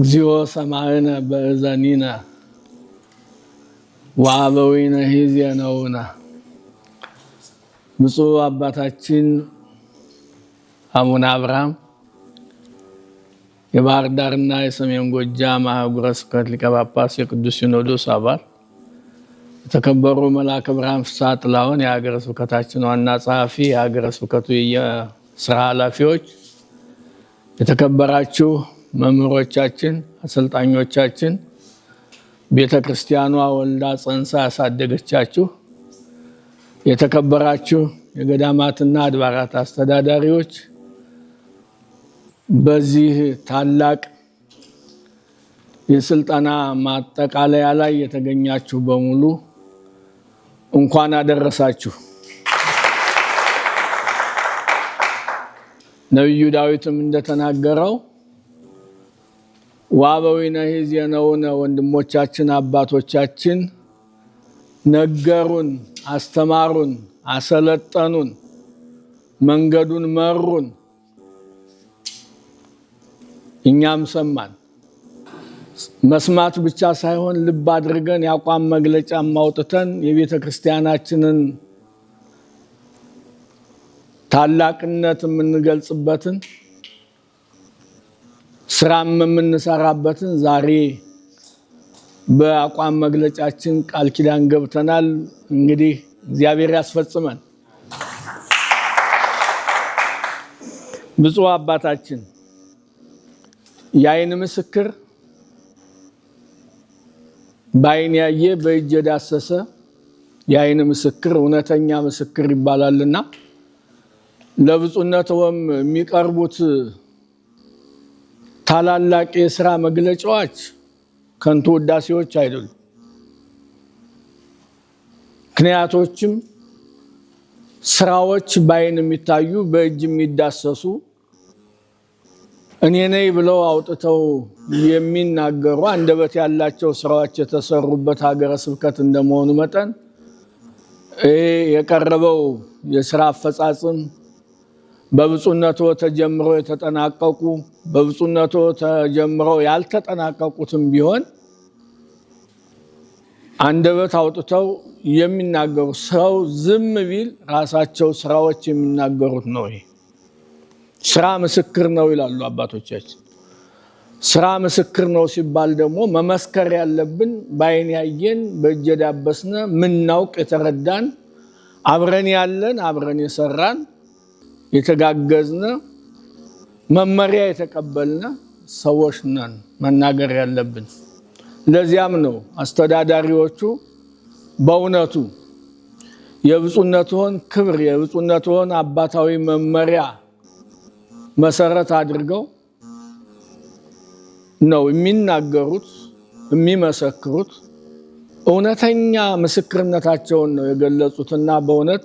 እግዚኦ ሰማዕነ በእዘኒነ ወአበዊነ ሂዜነውነ። ብፁዕ አባታችን አቡነ አብርሃም የባህር ዳርና የሰሜን ጎጃም ሀገረ ስብከት ሊቀ ጳጳስ የቅዱስ ሲኖዶስ አባል፣ የተከበሩ መልአከ ብርሃን ፍስሐ ጥላሁን የሀገረ ስብከታችን ዋና ጸሐፊ፣ የሀገረ ስብከቱ የስራ ኃላፊዎች፣ የተከበራችሁ መምህሮቻችን፣ አሰልጣኞቻችን፣ ቤተ ክርስቲያኗ ወልዳ ጸንሳ ያሳደገቻችሁ፣ የተከበራችሁ የገዳማትና አድባራት አስተዳዳሪዎች፣ በዚህ ታላቅ የስልጠና ማጠቃለያ ላይ የተገኛችሁ በሙሉ እንኳን አደረሳችሁ። ነብዩ ዳዊትም እንደተናገረው ወአበዊነ ሂዜነውነ፣ ወንድሞቻችን አባቶቻችን ነገሩን፣ አስተማሩን፣ አሰለጠኑን፣ መንገዱን መሩን፣ እኛም ሰማን። መስማት ብቻ ሳይሆን ልብ አድርገን የአቋም መግለጫ ማውጥተን የቤተ ክርስቲያናችንን ታላቅነት የምንገልጽበትን ስራም የምንሰራበትን ዛሬ በአቋም መግለጫችን ቃል ኪዳን ገብተናል። እንግዲህ እግዚአብሔር ያስፈጽመን። ብፁዕ አባታችን የዓይን ምስክር፣ በዓይን ያየ በእጅ የዳሰሰ የዓይን ምስክር እውነተኛ ምስክር ይባላልና ለብፁዕነትዎም የሚቀርቡት ታላላቅ የሥራ መግለጫዎች ከንቱ ውዳሴዎች አይደሉም። ምክንያቶችም ስራዎች በዓይን የሚታዩ በእጅ የሚዳሰሱ እኔ ነኝ ብለው አውጥተው የሚናገሩ አንደበት ያላቸው ስራዎች የተሰሩበት ሀገረ ስብከት እንደመሆኑ መጠን የቀረበው የሥራ አፈጻጸም በብፁዕነቶ ተጀምሮ የተጠናቀቁ በብፁዕነቶ ተጀምሮ ያልተጠናቀቁትም ቢሆን አንደበት አውጥተው የሚናገሩ ሰው ዝም ቢል ራሳቸው ስራዎች የሚናገሩት ነው። ይሄ ስራ ምስክር ነው ይላሉ አባቶቻችን። ስራ ምስክር ነው ሲባል ደግሞ መመስከር ያለብን በዓይን ያየን በእጅ የዳበስነ ምናውቅ የተረዳን አብረን ያለን አብረን የሰራን የተጋገዝነ መመሪያ የተቀበልነ ሰዎች ነን መናገር ያለብን። ለዚያም ነው አስተዳዳሪዎቹ በእውነቱ የብፁዕነትዎን ክብር የብፁዕነትዎን አባታዊ መመሪያ መሰረት አድርገው ነው የሚናገሩት የሚመሰክሩት። እውነተኛ ምስክርነታቸውን ነው የገለጹትና በእውነት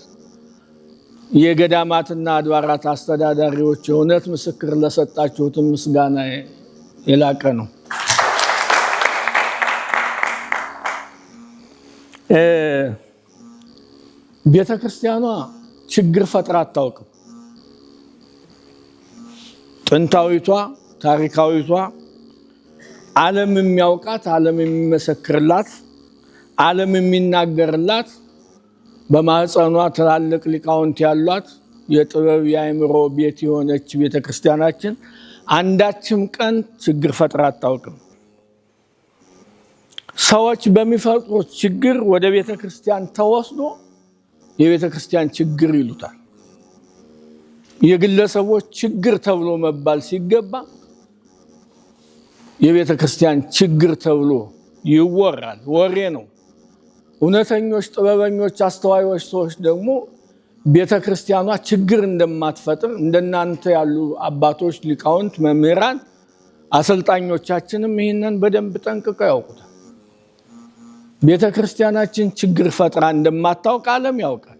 የገዳማትና አድባራት አስተዳዳሪዎች የእውነት ምስክር ለሰጣችሁት ምስጋና የላቀ ነው። ቤተ ክርስቲያኗ ችግር ፈጥራ አታውቅም። ጥንታዊቷ ታሪካዊቷ ዓለም የሚያውቃት ዓለም የሚመሰክርላት ዓለም የሚናገርላት በማህፀኗ ትላልቅ ሊቃውንት ያሏት የጥበብ የአእምሮ ቤት የሆነች ቤተ ክርስቲያናችን አንዳችም ቀን ችግር ፈጥራ አታውቅም። ሰዎች በሚፈጥሩት ችግር ወደ ቤተ ክርስቲያን ተወስዶ የቤተ ክርስቲያን ችግር ይሉታል። የግለሰቦች ችግር ተብሎ መባል ሲገባ የቤተ ክርስቲያን ችግር ተብሎ ይወራል። ወሬ ነው። እውነተኞች ጥበበኞች አስተዋዮች ሰዎች ደግሞ ቤተ ክርስቲያኗ ችግር እንደማትፈጥር እንደናንተ ያሉ አባቶች ሊቃውንት መምህራን አሰልጣኞቻችንም ይህንን በደንብ ጠንቅቀው ያውቁታል። ቤተ ክርስቲያናችን ችግር ፈጥራ እንደማታውቅ ዓለም ያውቃል።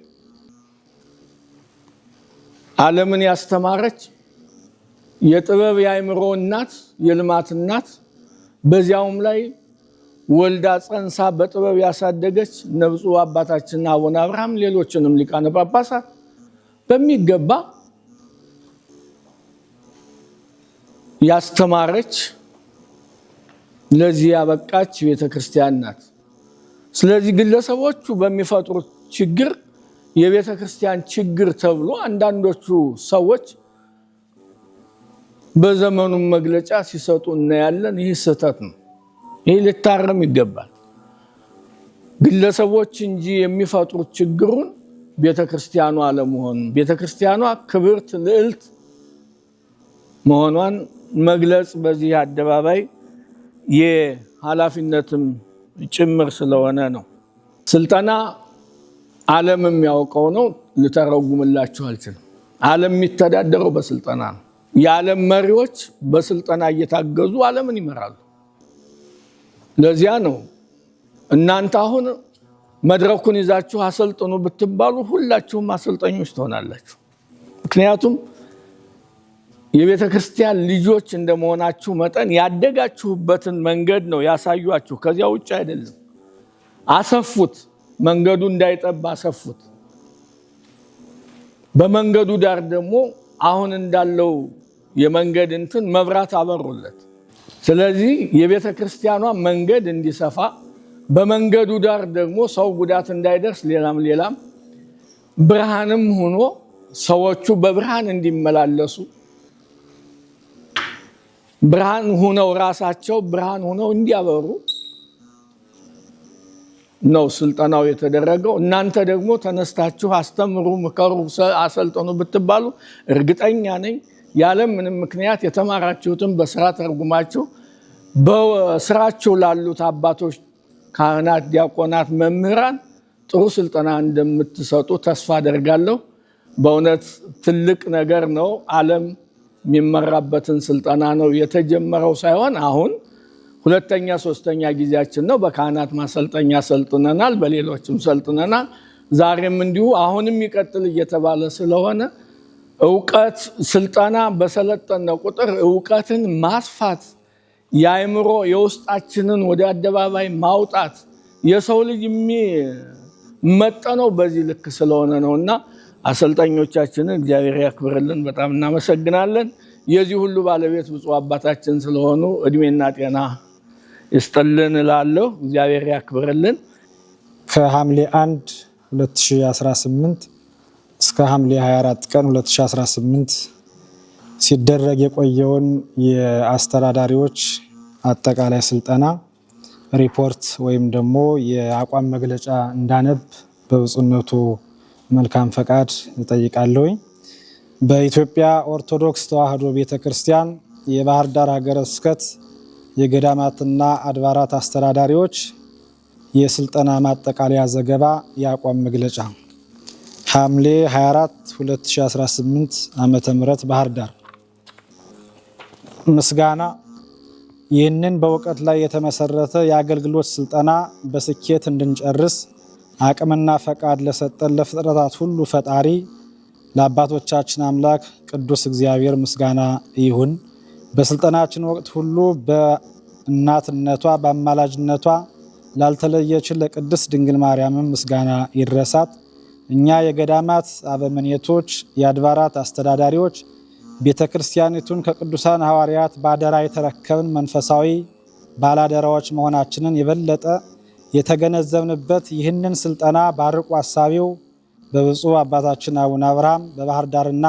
ዓለምን ያስተማረች የጥበብ የአእምሮ እናት የልማት እናት በዚያውም ላይ ወልዳ ጸንሳ በጥበብ ያሳደገች ብፁዕ አባታችን አቡነ አብርሃም ሌሎችንም ሊቃነ ጳጳሳት በሚገባ ያስተማረች ለዚህ ያበቃች ቤተክርስቲያን ናት። ስለዚህ ግለሰቦቹ በሚፈጥሩት ችግር የቤተክርስቲያን ችግር ተብሎ አንዳንዶቹ ሰዎች በዘመኑ መግለጫ ሲሰጡ እናያለን። ይህ ስህተት ነው። ይህ ሊታረም ይገባል። ግለሰቦች እንጂ የሚፈጥሩት ችግሩን ቤተክርስቲያኑ አለመሆኑ፣ ቤተክርስቲያኗ ክብርት ልዕልት መሆኗን መግለጽ በዚህ አደባባይ የኃላፊነትም ጭምር ስለሆነ ነው። ስልጠና ዓለም የሚያውቀው ነው። ልተረጉምላችሁ አልችልም። ዓለም የሚተዳደረው በስልጠና ነው። የዓለም መሪዎች በስልጠና እየታገዙ ዓለምን ይመራሉ። ለዚያ ነው እናንተ አሁን መድረኩን ይዛችሁ አሰልጥኑ ብትባሉ ሁላችሁም አሰልጣኞች ትሆናላችሁ። ምክንያቱም የቤተክርስቲያን ልጆች እንደመሆናችሁ መጠን ያደጋችሁበትን መንገድ ነው ያሳዩአችሁ። ከዚያ ውጭ አይደለም። አሰፉት፣ መንገዱ እንዳይጠባ አሰፉት። በመንገዱ ዳር ደግሞ አሁን እንዳለው የመንገድ እንትን መብራት አበሩለት። ስለዚህ የቤተክርስቲያኗ መንገድ እንዲሰፋ በመንገዱ ዳር ደግሞ ሰው ጉዳት እንዳይደርስ ሌላም ብርሃንም ሆኖ ሰዎቹ በብርሃን እንዲመላለሱ ብርሃን ሆነው ራሳቸው ብርሃን ሆነው እንዲያበሩ ነው ስልጠናው የተደረገው። እናንተ ደግሞ ተነስታችሁ አስተምሩ፣ ምከሩ፣ አሰልጥኑ ብትባሉ እርግጠኛ ነኝ ያለ ምንም ምክንያት የተማራችሁትን በስራ ተርጉማችሁ በስራችሁ ላሉት አባቶች፣ ካህናት፣ ዲያቆናት፣ መምህራን ጥሩ ስልጠና እንደምትሰጡ ተስፋ አደርጋለሁ። በእውነት ትልቅ ነገር ነው። ዓለም የሚመራበትን ስልጠና ነው የተጀመረው ሳይሆን አሁን ሁለተኛ ሶስተኛ ጊዜያችን ነው። በካህናት ማሰልጠኛ ሰልጥነናል፣ በሌሎችም ሰልጥነናል። ዛሬም እንዲሁ አሁንም ይቀጥል እየተባለ ስለሆነ ዕውቀት ስልጠና በሰለጠነ ቁጥር ዕውቀትን ማስፋት፣ የአእምሮ የውስጣችንን ወደ አደባባይ ማውጣት የሰው ልጅ የሚመጠነው በዚህ ልክ ስለሆነ ነውና አሰልጣኞቻችንን እግዚአብሔር ያክብርልን። በጣም እናመሰግናለን። የዚህ ሁሉ ባለቤት ብፁዕ አባታችን ስለሆኑ እድሜና ጤና ይስጥልን እላለሁ። እግዚአብሔር ያክብርልን። ከሐምሌ 1 2018 እስከ ሐምሌ 24 ቀን 2018 ሲደረግ የቆየውን የአስተዳዳሪዎች አጠቃላይ ስልጠና ሪፖርት ወይም ደግሞ የአቋም መግለጫ እንዳነብ በብፁዕነቱ መልካም ፈቃድ እጠይቃለሁ። በኢትዮጵያ ኦርቶዶክስ ተዋሕዶ ቤተክርስቲያን የባህር ዳር ሀገረ ስብከት የገዳማትና አድባራት አስተዳዳሪዎች የስልጠና ማጠቃለያ ዘገባ የአቋም መግለጫ ሐምሌ 24 2018 ዓመተ ምህረት ባህር ዳር። ምስጋና ይህንን በእውቀት ላይ የተመሰረተ የአገልግሎት ስልጠና በስኬት እንድንጨርስ አቅምና ፈቃድ ለሰጠን ለፍጥረታት ሁሉ ፈጣሪ ለአባቶቻችን አምላክ ቅዱስ እግዚአብሔር ምስጋና ይሁን። በስልጠናችን ወቅት ሁሉ በእናትነቷ በአማላጅነቷ ላልተለየችን ለቅድስት ድንግል ማርያም ምስጋና ይድረሳት። እኛ የገዳማት አበምኔቶች፣ የአድባራት አስተዳዳሪዎች ቤተክርስቲያኒቱን ከቅዱሳን ሐዋርያት ባደራ የተረከብን መንፈሳዊ ባላደራዎች መሆናችንን የበለጠ የተገነዘብንበት ይህንን ስልጠና ባርቆ አሳቢው በብፁዕ አባታችን አቡነ አብርሃም በባህር ዳርና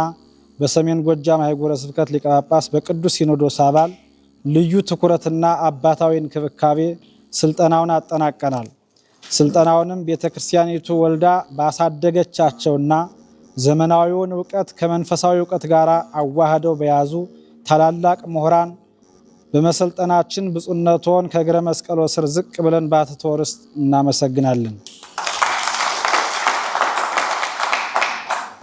በሰሜን ጎጃም ሀገረ ስብከት ሊቀ ጳጳስ በቅዱስ ሲኖዶስ አባል ልዩ ትኩረትና አባታዊ እንክብካቤ ስልጠናውን አጠናቀናል። ስልጠናውንም ቤተክርስቲያኒቱ ወልዳ ባሳደገቻቸውና ዘመናዊውን ዕውቀት ከመንፈሳዊ ዕውቀት ጋር አዋህደው በያዙ ታላላቅ ምሁራን በመሰልጠናችን ብፁዕነቶን ከእግረ መስቀሎ ስር ዝቅ ብለን በአትቶ ርስት እናመሰግናለን።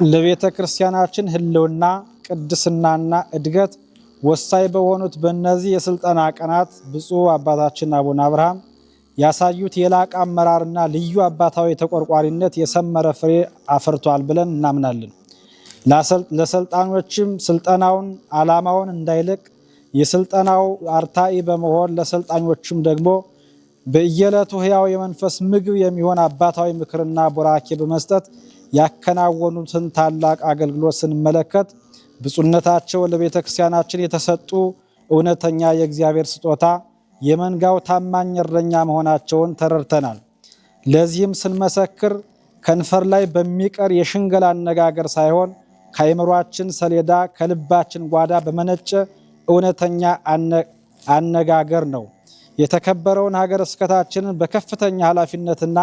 ለቤተ ክርስቲያናችን ሕልውና ቅድስናና እድገት ወሳኝ በሆኑት በእነዚህ የስልጠና ቀናት ብፁዕ አባታችን አቡነ አብርሃም ያሳዩት የላቀ አመራርና ልዩ አባታዊ ተቆርቋሪነት የሰመረ ፍሬ አፍርቷል ብለን እናምናለን። ለሰልጣኞችም ስልጠናውን ዓላማውን እንዳይለቅ የስልጠናው አርታኢ በመሆን ለሰልጣኞችም ደግሞ በየዕለቱ ሕያው የመንፈስ ምግብ የሚሆን አባታዊ ምክርና ቡራኬ በመስጠት ያከናወኑትን ታላቅ አገልግሎት ስንመለከት ብፁዕነታቸው ለቤተ ክርስቲያናችን የተሰጡ እውነተኛ የእግዚአብሔር ስጦታ የመንጋው ታማኝ እረኛ መሆናቸውን ተረድተናል። ለዚህም ስንመሰክር ከንፈር ላይ በሚቀር የሽንገላ አነጋገር ሳይሆን ከአእምሯችን ሰሌዳ ከልባችን ጓዳ በመነጨ እውነተኛ አነጋገር ነው። የተከበረውን ሀገረ ስብከታችንን በከፍተኛ ኃላፊነትና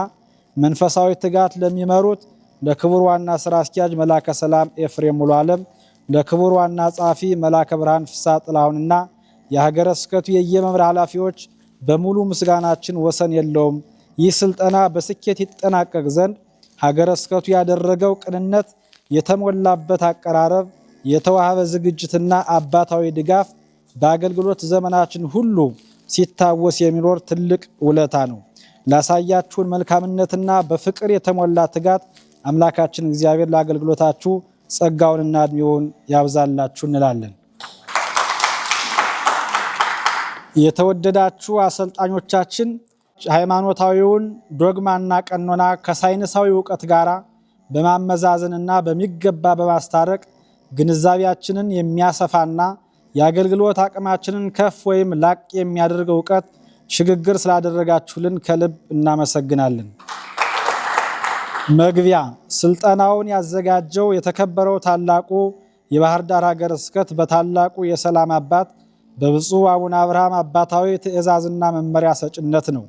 መንፈሳዊ ትጋት ለሚመሩት ለክቡር ዋና ስራ አስኪያጅ መላከ ሰላም ኤፍሬም ሙሉ ዓለም፣ ለክቡር ዋና ጸሐፊ መላከ ብርሃን ፍስሐ ጥላሁንና የሀገረ ስብከቱ የየመምሪያ ኃላፊዎች በሙሉ ምስጋናችን ወሰን የለውም። ይህ ስልጠና በስኬት ይጠናቀቅ ዘንድ ሀገረ ስብከቱ ያደረገው ቅንነት የተሞላበት አቀራረብ፣ የተዋሃበ ዝግጅትና አባታዊ ድጋፍ በአገልግሎት ዘመናችን ሁሉ ሲታወስ የሚኖር ትልቅ ውለታ ነው። ላሳያችሁን መልካምነትና በፍቅር የተሞላ ትጋት አምላካችን እግዚአብሔር ለአገልግሎታችሁ ጸጋውንና ዕድሜውን ያብዛላችሁ እንላለን። የተወደዳችሁ አሰልጣኞቻችን ሃይማኖታዊውን ዶግማና ቀኖና ከሳይንሳዊ እውቀት ጋር በማመዛዘንና በሚገባ በማስታረቅ ግንዛቤያችንን የሚያሰፋና የአገልግሎት አቅማችንን ከፍ ወይም ላቅ የሚያደርግ እውቀት ሽግግር ስላደረጋችሁልን ከልብ እናመሰግናለን። መግቢያ ስልጠናውን ያዘጋጀው የተከበረው ታላቁ የባህር ዳር ሀገረ ስብከት በታላቁ የሰላም አባት በብፁዕ አቡነ አብርሃም አባታዊ ትእዛዝና መመሪያ ሰጭነት ነው።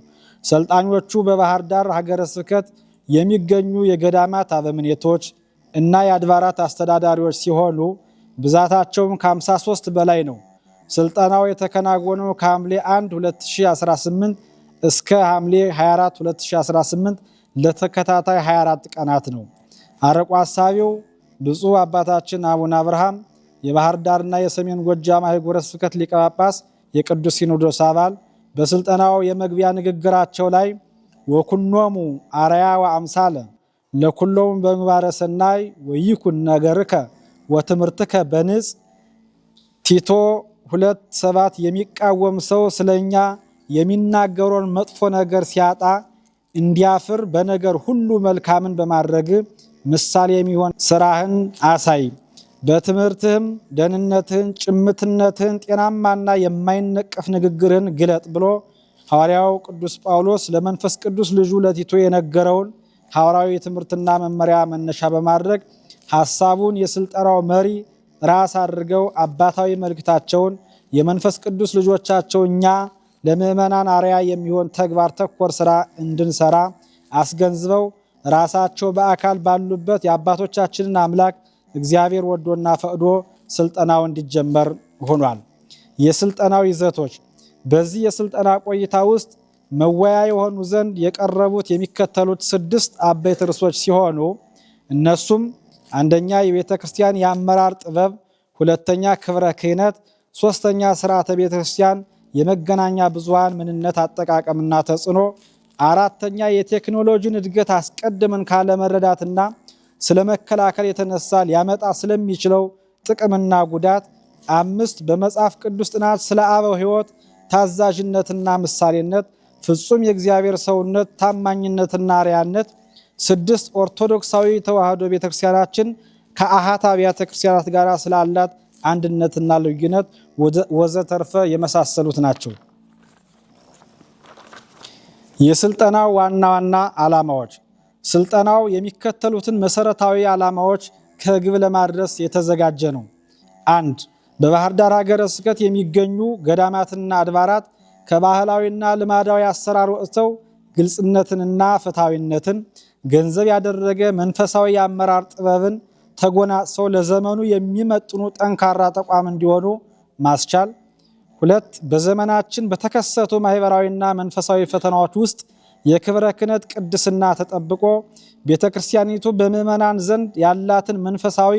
ሰልጣኞቹ በባህር ዳር ሀገረ ስብከት የሚገኙ የገዳማት አበምኔቶች እና የአድባራት አስተዳዳሪዎች ሲሆኑ ብዛታቸውም ከ53 በላይ ነው። ስልጠናው የተከናወነው ከሐምሌ 1 2018 እስከ ሐምሌ 24 2018 ለተከታታይ 24 ቀናት ነው። አርቆ አሳቢው ብፁዕ አባታችን አቡነ አብርሃም የባህር ዳርና የሰሜን ጎጃም ሀገረ ስብከት ሊቀ ጳጳስ የቅዱስ ሲኖዶስ አባል በስልጠናው የመግቢያ ንግግራቸው ላይ ወኩኖሙ አርአያ ወአምሳለ ለኩሎም በምግባረ ሰናይ ወይኩን ነገርከ ወትምህርትከ በንጽ ቲቶ 2:7 የሚቃወም ሰው ስለኛ የሚናገረውን መጥፎ ነገር ሲያጣ እንዲያፍር በነገር ሁሉ መልካምን በማድረግ ምሳሌ የሚሆን ስራህን አሳይ፣ በትምህርትህም ደህንነትህን፣ ጭምትነትህን፣ ጤናማና የማይነቀፍ ንግግርህን ግለጥ ብሎ ሐዋርያው ቅዱስ ጳውሎስ ለመንፈስ ቅዱስ ልጁ ለቲቶ የነገረውን ሐዋርያዊ ትምህርትና መመሪያ መነሻ በማድረግ ሐሳቡን የስልጠናው መሪ ራስ አድርገው አባታዊ መልእክታቸውን የመንፈስ ቅዱስ ልጆቻቸው እኛ ለምእመናን አርአያ የሚሆን ተግባር ተኮር ስራ እንድንሰራ አስገንዝበው ራሳቸው በአካል ባሉበት የአባቶቻችንን አምላክ እግዚአብሔር ወዶና ፈቅዶ ስልጠናው እንዲጀመር ሆኗል። የስልጠናው ይዘቶች በዚህ የስልጠና ቆይታ ውስጥ መወያ የሆኑ ዘንድ የቀረቡት የሚከተሉት 6 አበይት ርዕሶች ሲሆኑ እነሱም አንደኛ የቤተ ክርስቲያን የአመራር ጥበብ፣ ሁለተኛ ክብረ ክህነት፣ ሶስተኛ ስርዓተ ቤተ ክርስቲያን የመገናኛ ብዙሃን ምንነት አጠቃቀምና ተጽዕኖ፣ አራተኛ የቴክኖሎጂን እድገት አስቀድመን ካለመረዳትና ስለመከላከል የተነሳ ሊያመጣ ስለሚችለው ጥቅምና ጉዳት፣ 5 በመጽሐፍ ቅዱስ ጥናት ስለ አበው ሕይወት ታዛዥነትና ምሳሌነት፣ ፍጹም የእግዚአብሔር ሰውነት፣ ታማኝነትና አርያነት፣ 6 ኦርቶዶክሳዊ ተዋህዶ ቤተክርስቲያናችን ከአሃት አብያተ ክርስቲያናት ጋር ስላላት አንድነትና ልዩነት ወዘተርፈ የመሳሰሉት ናቸው። የስልጠናው ዋና ዋና ዓላማዎች ስልጠናው የሚከተሉትን መሰረታዊ ዓላማዎች ከግብ ለማድረስ የተዘጋጀ ነው። 1 በባህር ዳር ሀገረ ስብከት የሚገኙ ገዳማትና አድባራት ከባህላዊና ልማዳዊ አሰራር ወጥተው ግልጽነትንና ፍትሐዊነትን ገንዘብ ያደረገ መንፈሳዊ የአመራር ጥበብን ተጎናጽፈው ለዘመኑ የሚመጥኑ ጠንካራ ተቋም እንዲሆኑ ማስቻል። 2 በዘመናችን በተከሰቱ ማህበራዊና መንፈሳዊ ፈተናዎች ውስጥ የክብረ ክህነት ቅድስና ተጠብቆ ቤተክርስቲያኒቱ በምዕመናን ዘንድ ያላትን መንፈሳዊ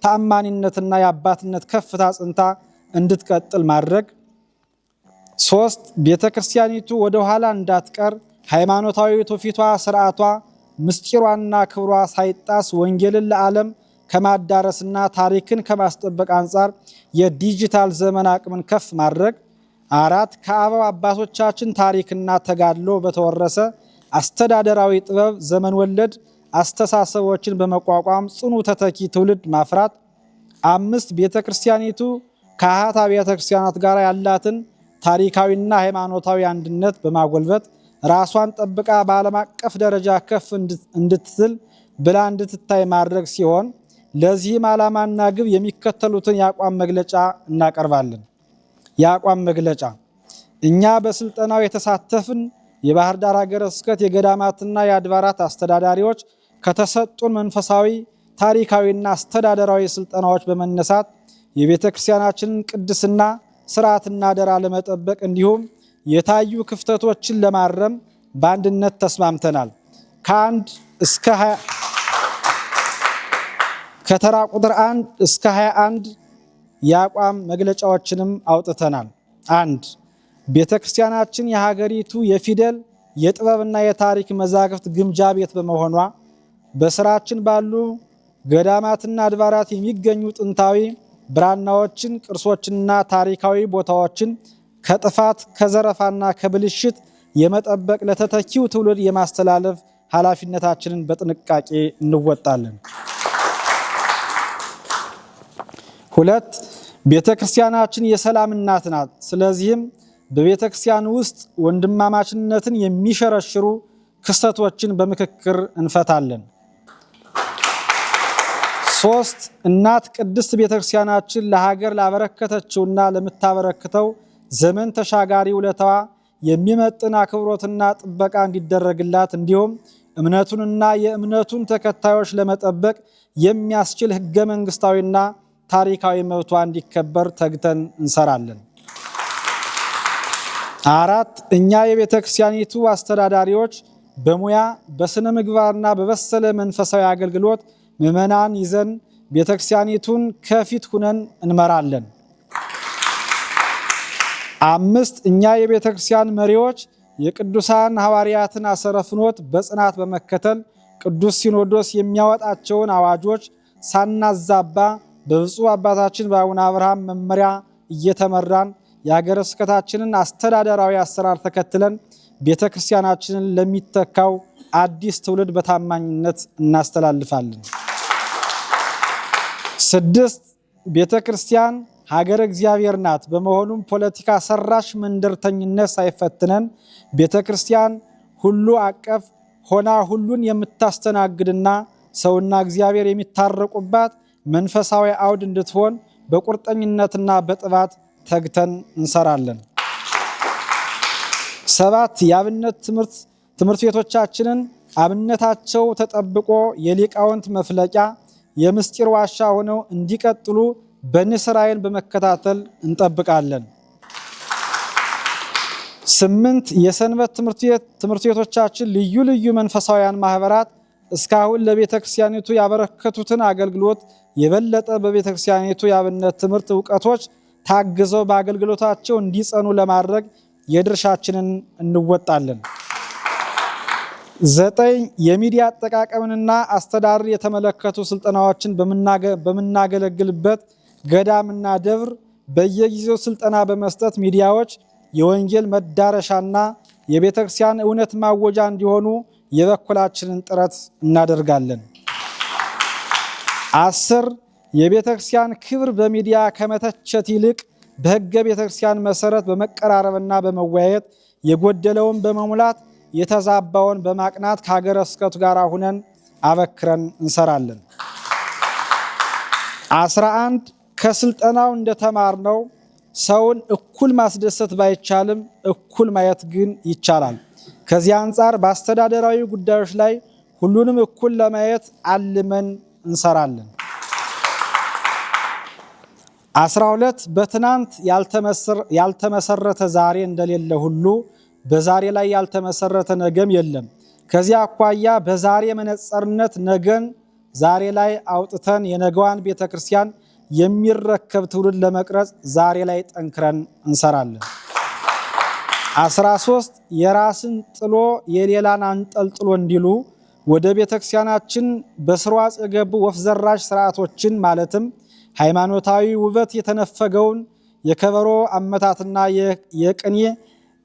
ተአማኒነትና የአባትነት ከፍታ ጽንታ እንድትቀጥል ማድረግ። 3 ቤተክርስቲያኒቱ ወደ ኋላ እንዳትቀር ሃይማኖታዊ ትውፊቷ፣ ስርዓቷ፣ ምስጢሯና ክብሯ ሳይጣስ ወንጌልን ለዓለም ከማዳረስና ታሪክን ከማስጠበቅ አንጻር የዲጂታል ዘመን አቅምን ከፍ ማድረግ። 4 ከአበው አባቶቻችን ታሪክና ተጋድሎ በተወረሰ አስተዳደራዊ ጥበብ ዘመን ወለድ አስተሳሰቦችን በመቋቋም ጽኑ ተተኪ ትውልድ ማፍራት። 5 ቤተክርስቲያኒቱ ከአሃት አብያተ ክርስቲያናት ጋር ያላትን ታሪካዊና ሃይማኖታዊ አንድነት በማጎልበት ራሷን ጠብቃ በዓለም አቀፍ ደረጃ ከፍ እንድትል ብላ እንድትታይ ማድረግ ሲሆን ለዚህም ዓላማና ግብ የሚከተሉትን የአቋም መግለጫ እናቀርባለን። የአቋም መግለጫ እኛ በስልጠናው የተሳተፍን የባህር ዳር ሀገረ ስብከት የገዳማትና የአድባራት አስተዳዳሪዎች ከተሰጡን መንፈሳዊ ታሪካዊና አስተዳደራዊ ስልጠናዎች በመነሳት የቤተ ክርስቲያናችንን ቅድስና ስርዓትና አደራ ለመጠበቅ እንዲሁም የታዩ ክፍተቶችን ለማረም በአንድነት ተስማምተናል። ከተራ ቁጥር 1 እስከ 21 የአቋም መግለጫዎችንም አውጥተናል። 1. ቤተ ክርስቲያናችን የሀገሪቱ የፊደል የጥበብና የታሪክ መዛግብት ግምጃ ቤት በመሆኗ በስራችን ባሉ ገዳማትና አድባራት የሚገኙ ጥንታዊ ብራናዎችን፣ ቅርሶችንና ታሪካዊ ቦታዎችን ከጥፋት ከዘረፋና ከብልሽት የመጠበቅ ለተተኪው ትውልድ የማስተላለፍ ኃላፊነታችንን በጥንቃቄ እንወጣለን። 2. ቤተ ክርስቲያናችን የሰላም እናት ናት። ስለዚህም በቤተ ክርስቲያን ውስጥ ወንድማማችነትን የሚሸረሽሩ ክስተቶችን በምክክር እንፈታለን። 3. እናት ቅድስት ቤተ ክርስቲያናችን ለሀገር ላበረከተችውና ለምታበረክተው ዘመን ተሻጋሪ ውለታዋ የሚመጥን አክብሮትና ጥበቃ እንዲደረግላት እንዲሁም እምነቱንና የእምነቱን ተከታዮች ለመጠበቅ የሚያስችል ሕገ መንግስታዊና ታሪካዊ መብቷ እንዲከበር ተግተን እንሰራለን። 4. እኛ የቤተ ክርስቲያኒቱ አስተዳዳሪዎች በሙያ በስነ ምግባርና በበሰለ መንፈሳዊ አገልግሎት ምዕመናን ይዘን ቤተ ክርስቲያኒቱን ከፊት ሁነን እንመራለን። 5. እኛ የቤተ ክርስቲያን መሪዎች የቅዱሳን ሐዋርያትን አሰረ ፍኖት በጽናት በመከተል ቅዱስ ሲኖዶስ የሚያወጣቸውን አዋጆች ሳናዛባ በብፁዕ አባታችን በአቡነ አብርሃም መመሪያ እየተመራን የሀገረ ስብከታችንን አስተዳደራዊ አሰራር ተከትለን ቤተ ክርስቲያናችንን ለሚተካው አዲስ ትውልድ በታማኝነት እናስተላልፋለን። 6. ቤተ ክርስቲያን ሀገረ እግዚአብሔር ናት። በመሆኑም ፖለቲካ ሰራሽ መንደርተኝነት ሳይፈትነን ቤተ ክርስቲያን ሁሉ አቀፍ ሆና ሁሉን የምታስተናግድና ሰውና እግዚአብሔር የሚታረቁባት መንፈሳዊ አውድ እንድትሆን በቁርጠኝነትና በጥባት ተግተን እንሰራለን። 7. የአብነት ትምህርት ቤቶቻችንን አብነታቸው ተጠብቆ የሊቃውንት መፍለቂያ የምስጢር ዋሻ ሆነው እንዲቀጥሉ በንስር ዓይን በመከታተል እንጠብቃለን። 8. የሰንበት ትምህርት ቤቶቻችን ልዩ ልዩ መንፈሳውያን ማህበራት እስካሁን ለቤተ ክርስቲያኒቱ ያበረከቱትን አገልግሎት የበለጠ በቤተ ክርስቲያኒቱ የአብነት ትምህርት እውቀቶች ታግዘው በአገልግሎታቸው እንዲጸኑ ለማድረግ የድርሻችንን እንወጣለን። 9. የሚዲያ አጠቃቀምንና አስተዳደር የተመለከቱ ስልጠናዎችን በምናገለግልበት ገዳምና ደብር በየጊዜው ስልጠና በመስጠት ሚዲያዎች የወንጌል መዳረሻና የቤተ ክርስቲያን እውነት ማወጃ እንዲሆኑ የበኩላችንን ጥረት እናደርጋለን። 10. የቤተ ክርስቲያን ክብር በሚዲያ ከመተቸት ይልቅ በሕገ ቤተ ክርስቲያን መሰረት በመቀራረብና በመወያየት የጎደለውን በመሙላት የተዛባውን በማቅናት ከሀገረ ስብከቱ ጋር ሁነን አበክረን እንሰራለን። 11. ከስልጠናው እንደተማርነው ሰውን እኩል ማስደሰት ባይቻልም እኩል ማየት ግን ይቻላል። ከዚህ አንጻር በአስተዳደራዊ ጉዳዮች ላይ ሁሉንም እኩል ለማየት አልመን እንሰራለን። 12. በትናንት ያልተመሰረተ ዛሬ እንደሌለ ሁሉ በዛሬ ላይ ያልተመሰረተ ነገም የለም። ከዚህ አኳያ በዛሬ መነጽርነት ነገን ዛሬ ላይ አውጥተን የነገዋን ቤተ ክርስቲያን የሚረከብ ትውልድ ለመቅረጽ ዛሬ ላይ ጠንክረን እንሰራለን። 13. የራስን ጥሎ የሌላን አንጠልጥሎ እንዲሉ ወደ ቤተ ክርስቲያናችን በስርዓት የገቡ ወፍ ዘራሽ ስርዓቶችን ማለትም ሃይማኖታዊ ውበት የተነፈገውን የከበሮ አመታትና የቅኔ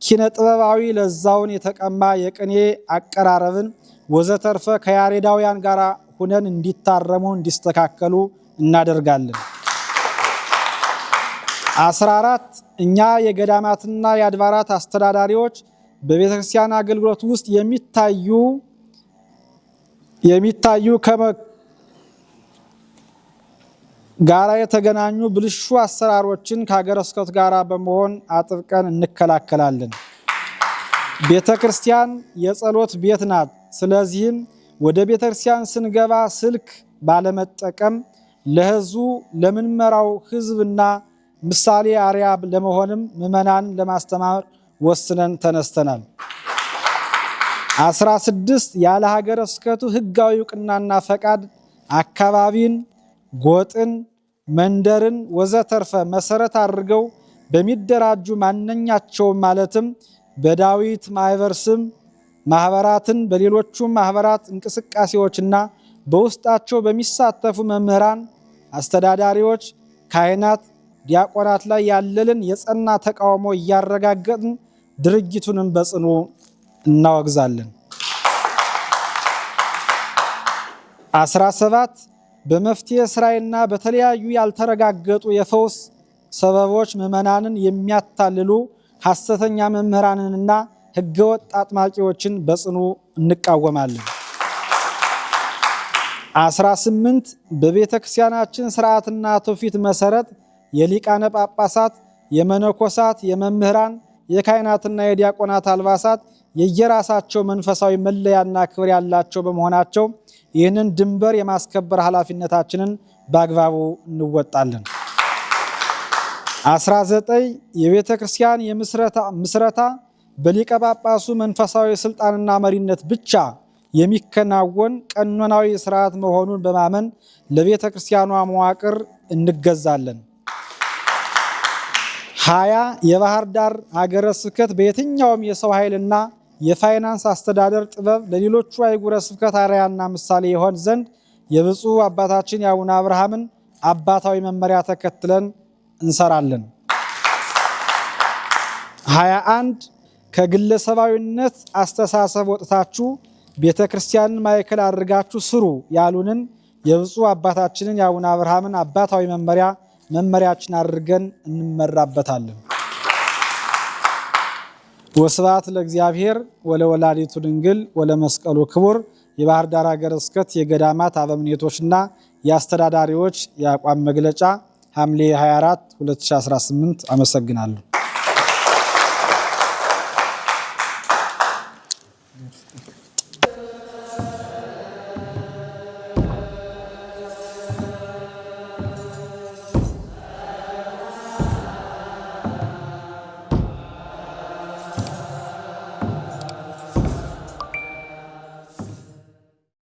ኪነ ጥበባዊ ለዛውን የተቀማ የቅኔ አቀራረብን ወዘተርፈ ከያሬዳውያን ጋር ሁነን እንዲታረሙ እንዲስተካከሉ እናደርጋለን። 14 እኛ የገዳማትና የአድባራት አስተዳዳሪዎች በቤተክርስቲያን አገልግሎት ውስጥ የሚታዩ ጋራ የተገናኙ ብልሹ አሰራሮችን ከሀገረ ስብከቱ ጋራ በመሆን አጥብቀን እንከላከላለን። ቤተክርስቲያን የጸሎት ቤት ናት። ስለዚህም ወደ ቤተክርስቲያን ስንገባ ስልክ ባለመጠቀም ለህዝቡ ለምንመራው ህዝብና ምሳሌ አርአያ ለመሆንም ምዕመናን ለማስተማር ወስነን ተነስተናል። 16 ያለ ሀገረ ስብከቱ ህጋዊ ዕውቅናና ፈቃድ አካባቢን፣ ጎጥን፣ መንደርን ወዘተርፈ መሰረት አድርገው በሚደራጁ ማንኛቸውም ማለትም በዳዊት ማህበር ስም ማህበራትን በሌሎቹም ማህበራት እንቅስቃሴዎችና በውስጣቸው በሚሳተፉ መምህራን፣ አስተዳዳሪዎች፣ ካህናት፣ ዲያቆናት ላይ ያለልን የጸና ተቃውሞ እያረጋገጥን ድርጊቱንም በጽኑ እናወግዛለን። 17 በመፍትሔ ሥራይና በተለያዩ ያልተረጋገጡ የፈውስ ሰበቦች ምዕመናንን የሚያታልሉ ሐሰተኛ መምህራንንና ህገወጥ አጥማቂዎችን በጽኑ እንቃወማለን። 18 በቤተ ክርስቲያናችን ሥርዓትና ትውፊት መሰረት የሊቃነ ጳጳሳት፣ የመነኮሳት፣ የመምህራን፣ የካህናትና የዲያቆናት አልባሳት የየራሳቸው መንፈሳዊ መለያና ክብር ያላቸው በመሆናቸው ይህንን ድንበር የማስከበር ኃላፊነታችንን በአግባቡ እንወጣለን። 19 የቤተ ክርስቲያን ምስረታ በሊቀ ጳጳሱ መንፈሳዊ ስልጣንና መሪነት ብቻ የሚከናወን ቀኖናዊ ስርዓት መሆኑን በማመን ለቤተ ክርስቲያኗ መዋቅር እንገዛለን። 20 የባህር ዳር ሀገረ ስብከት በየትኛውም የሰው ኃይልና የፋይናንስ አስተዳደር ጥበብ ለሌሎቹ አህጉረ ስብከት አርአያና ምሳሌ ይሆን ዘንድ የብፁዕ አባታችን የአቡነ አብርሃምን አባታዊ መመሪያ ተከትለን እንሰራለን። 21 ከግለሰባዊነት አስተሳሰብ ወጥታችሁ ቤተ ክርስቲያንን ማዕከል አድርጋችሁ ስሩ ያሉንን የብፁዕ አባታችንን የአቡነ አብርሃምን አባታዊ መመሪያችን አድርገን እንመራበታለን። ወስብሐት ለእግዚአብሔር ወለወላዲቱ ድንግል ወለመስቀሉ ክቡር። የባህር ዳር ሀገረ ስብከት የገዳማት አበምኔቶችና የአስተዳዳሪዎች የአቋም መግለጫ ሐምሌ 24 2018። አመሰግናለሁ።